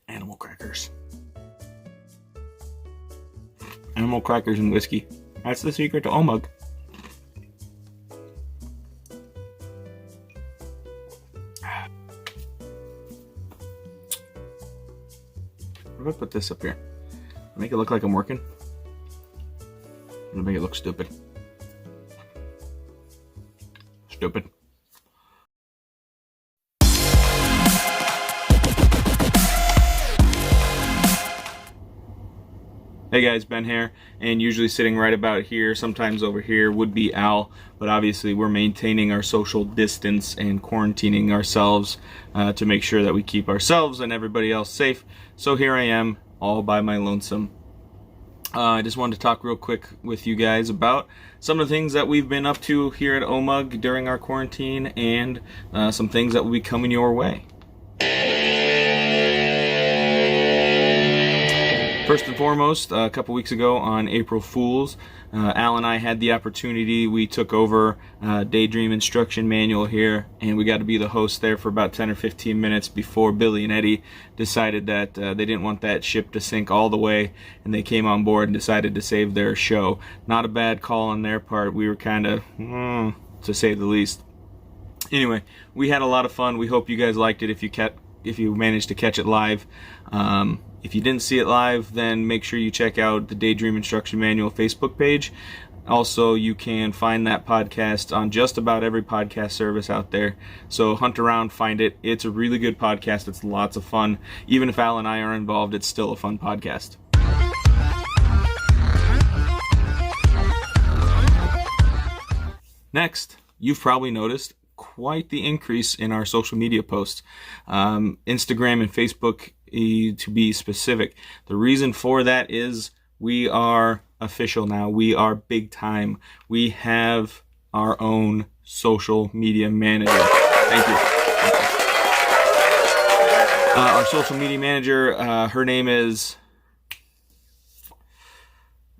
Animal crackers. Animal crackers and whiskey. That's the secret to OMUG. What if I put this up here? Make it look like I'm working. It'll make it look stupid. Stupid. Hey guys, Ben here, and usually sitting right about here, sometimes over here, would be Al, but obviously we're maintaining our social distance and quarantining ourselves to make sure that we keep ourselves and everybody else safe. So here I am, all by my lonesome. I just wanted to talk real quick with you guys about some of the things that we've been up to here at OMUG during our quarantine, and some things that will be coming your way. First and foremost, a couple weeks ago on April Fool's, Al and I had the opportunity. We took over Daydream Instruction Manual here, and we got to be the host there for about 10 or 15 minutes before Billy and Eddie decided that they didn't want that ship to sink all the way, and they came on board and decided to save their show. Not a bad call on their part. We were kind of, to say the least. Anyway, we had a lot of fun. We hope you guys liked it if you managed to catch it live. If you didn't see it live, then make sure you check out the Daydream Instruction Manual Facebook page. Also, you can find that podcast on just about every podcast service out there. So hunt around, find it. It's a really good podcast. It's lots of fun. Even if Al and I are involved, it's still a fun podcast. Next, you've probably noticed quite the increase in our social media posts. Instagram and Facebook, to be specific. The reason for that is we are official now. We are big time. We have our own social media manager. Thank you. Our social media manager, her name is...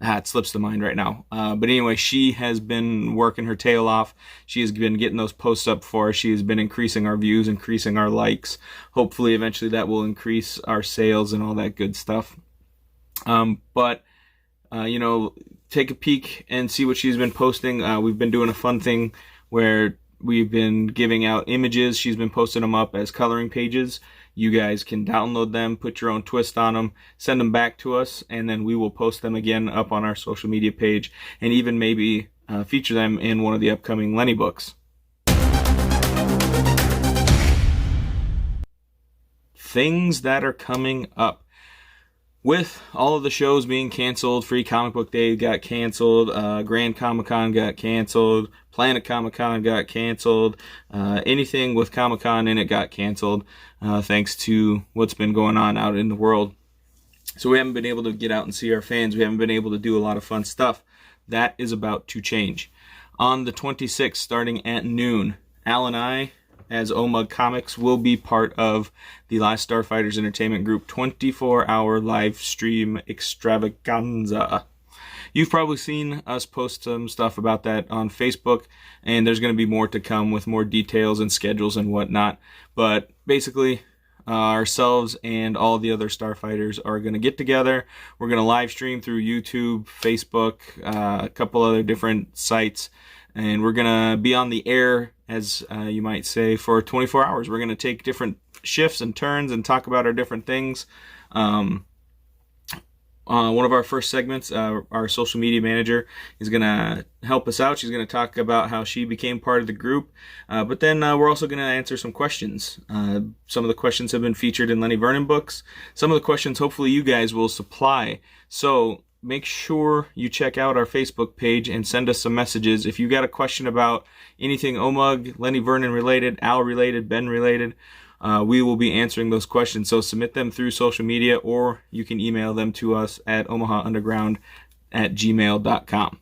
it slips to mind right now. But anyway, she has been working her tail off. She has been getting those posts up for us. She has been increasing our views, increasing our likes. Hopefully, eventually that will increase our sales and all that good stuff. But take a peek and see what she's been posting. We've been doing a fun thing where we've been giving out images. She's been posting them up as coloring pages. You guys can download them, put your own twist on them, send them back to us, and then we will post them again up on our social media page, and even maybe feature them in one of the upcoming Lenny books. Things that are coming up. With all of the shows being canceled, Free Comic Book Day got canceled, Grand Comic Con got canceled, Planet Comic Con got canceled, anything with Comic Con in it got canceled, thanks to what's been going on out in the world. So we haven't been able to get out and see our fans. We haven't been able to do a lot of fun stuff. That is about to change. On the 26th, starting at noon, Al and I, as OMUG Comics, will be part of the Last Starfighters Entertainment Group 24-hour live stream extravaganza. You've probably seen us post some stuff about that on Facebook, and there's going to be more to come with more details and schedules and whatnot. But basically, ourselves and all the other Starfighters are going to get together. We're going to live stream through YouTube, Facebook, a couple other different sites, and we're going to be on the air, as you might say, for 24 hours. We're going to take different shifts and turns and talk about our different things. One of our first segments, our social media manager is going to help us out. She's going to talk about how she became part of the group. But then we're also going to answer some questions. Some of the questions have been featured in Lenny Vernon books. Some of the questions, hopefully, you guys will supply. So make sure you check out our Facebook page and send us some messages. If you got a question about anything OMUG, Lenny Vernon related, Al related, Ben related, we will be answering those questions. So submit them through social media, or you can email them to us at omahaunderground@gmail.com.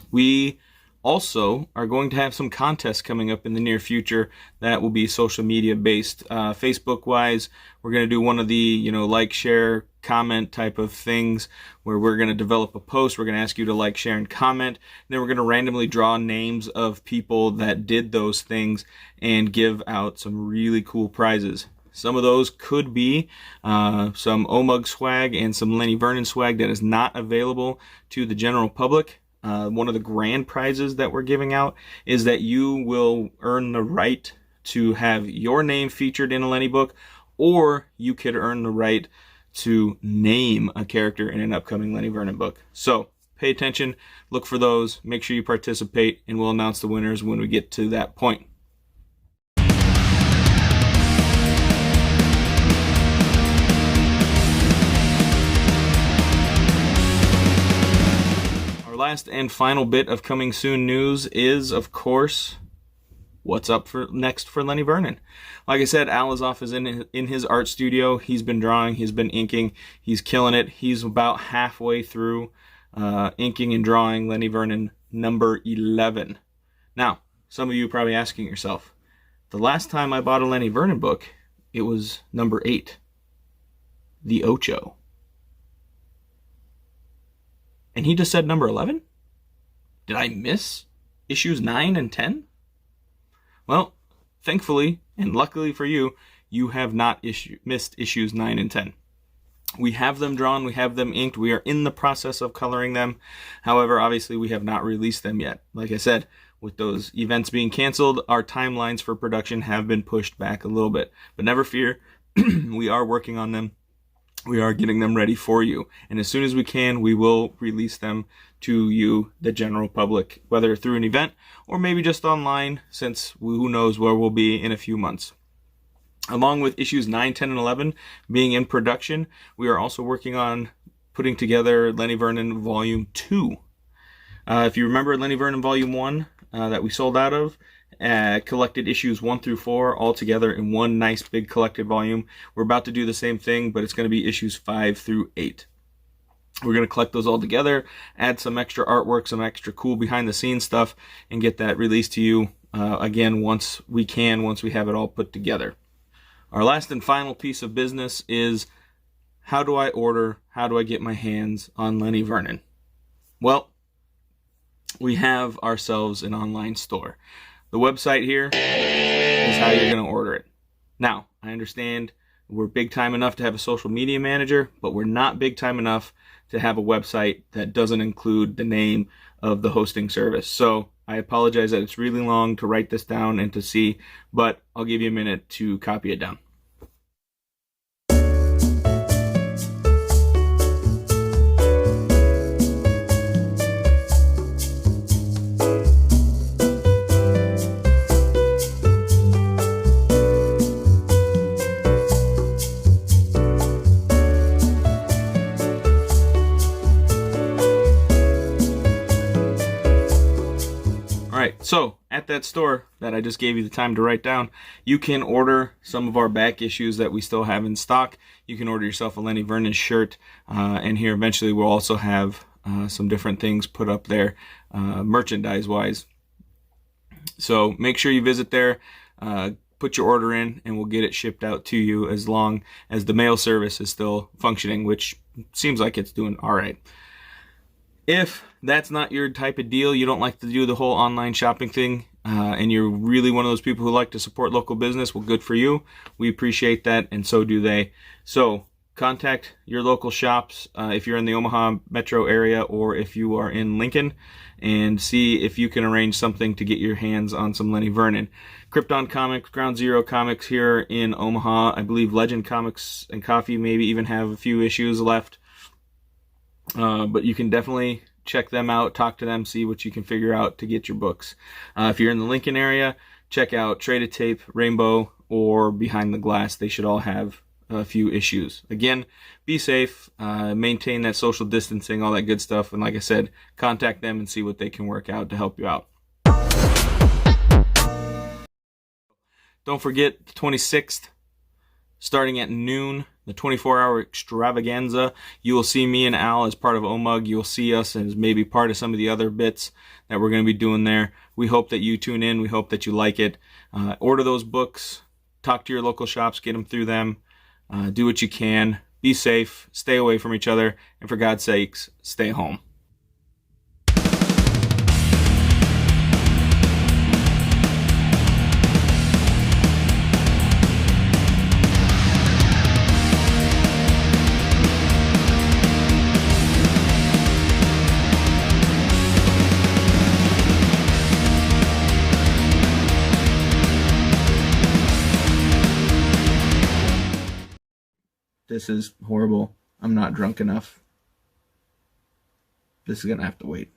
We also are going to have some contests coming up in the near future that will be social media based. Facebook wise, we're going to do one of the, like, share, comment type of things where we're going to develop a post. We're going to ask you to like, share, and comment. Then we're going to randomly draw names of people that did those things and give out some really cool prizes. Some of those could be some OMUG swag and some Lenny Vernon swag that is not available to the general public. One of the grand prizes that we're giving out is that you will earn the right to have your name featured in a Lenny book, or you could earn the right to name a character in an upcoming Lenny Vernon book. So pay attention, look for those, make sure you participate, and we'll announce the winners when we get to that point. Our last and final bit of coming soon news is, of course, what's up for next for Lenny Vernon. Like I said, Al is off in his art studio. He's been drawing, he's been inking, he's killing it. He's about halfway through inking and drawing Lenny Vernon number 11. Now, some of you are probably asking yourself, the last time I bought a Lenny Vernon book, it was number 8, the Ocho. And he just said number 11? Did I miss issues 9 and 10? Well, thankfully, and luckily for you, you have not missed issues 9 and 10. We have them drawn, we have them inked, we are in the process of coloring them. However, obviously, we have not released them yet. Like I said, with those events being canceled, our timelines for production have been pushed back a little bit. But never fear, we are working on them. We are getting them ready for you. And as soon as we can, we will release them to you, the general public, whether through an event or maybe just online, since who knows where we'll be in a few months. Along with issues 9, 10, and 11 being in production, we are also working on putting together Lenny Vernon Volume 2. If you remember Lenny Vernon Volume 1 that we sold out of, collected issues 1 through 4 all together in one nice big collected volume. We're about to do the same thing, but it's going to be issues 5 through 8. We're going to collect those all together, add some extra artwork, some extra cool behind the scenes stuff, and get that released to you again once we have it all put together. Our last and final piece of business is, how do I get my hands on Lenny Vernon? Well, we have ourselves an online store. The website here is how you're going to order it. Now, I understand we're big time enough to have a social media manager, but we're not big time enough to have a website that doesn't include the name of the hosting service. So I apologize that it's really long to write this down and to see, but I'll give you a minute to copy it down. So, at that store that I just gave you the time to write down, you can order some of our back issues that we still have in stock. You can order yourself a Lenny Vernon shirt, and here eventually we'll also have some different things put up there, merchandise-wise. So, make sure you visit there, put your order in, and we'll get it shipped out to you as long as the mail service is still functioning, which seems like it's doing all right. If that's not your type of deal, you don't like to do the whole online shopping thing, and you're really one of those people who like to support local business, well, good for you. We appreciate that, and so do they. So contact your local shops if you're in the Omaha metro area or if you are in Lincoln, and see if you can arrange something to get your hands on some Lenny Vernon. Krypton Comics, Ground Zero Comics here in Omaha. I believe Legend Comics and Coffee maybe even have a few issues left. But you can definitely check them out, talk to them, see what you can figure out to get your books. If you're in the Lincoln area, check out Traded Tape, Rainbow, or Behind the Glass. They should all have a few issues. Again, be safe, maintain that social distancing, all that good stuff. And like I said, contact them and see what they can work out to help you out. Don't forget the 26th, starting at noon, the 24-hour extravaganza. You will see me and Al as part of OMUG. You'll see us as maybe part of some of the other bits that we're going to be doing there. We hope that you tune in. We hope that you like it. Order those books. Talk to your local shops. Get them through them. Do what you can. Be safe. Stay away from each other. And for God's sakes, stay home. This is horrible. I'm not drunk enough. This is going to have to wait.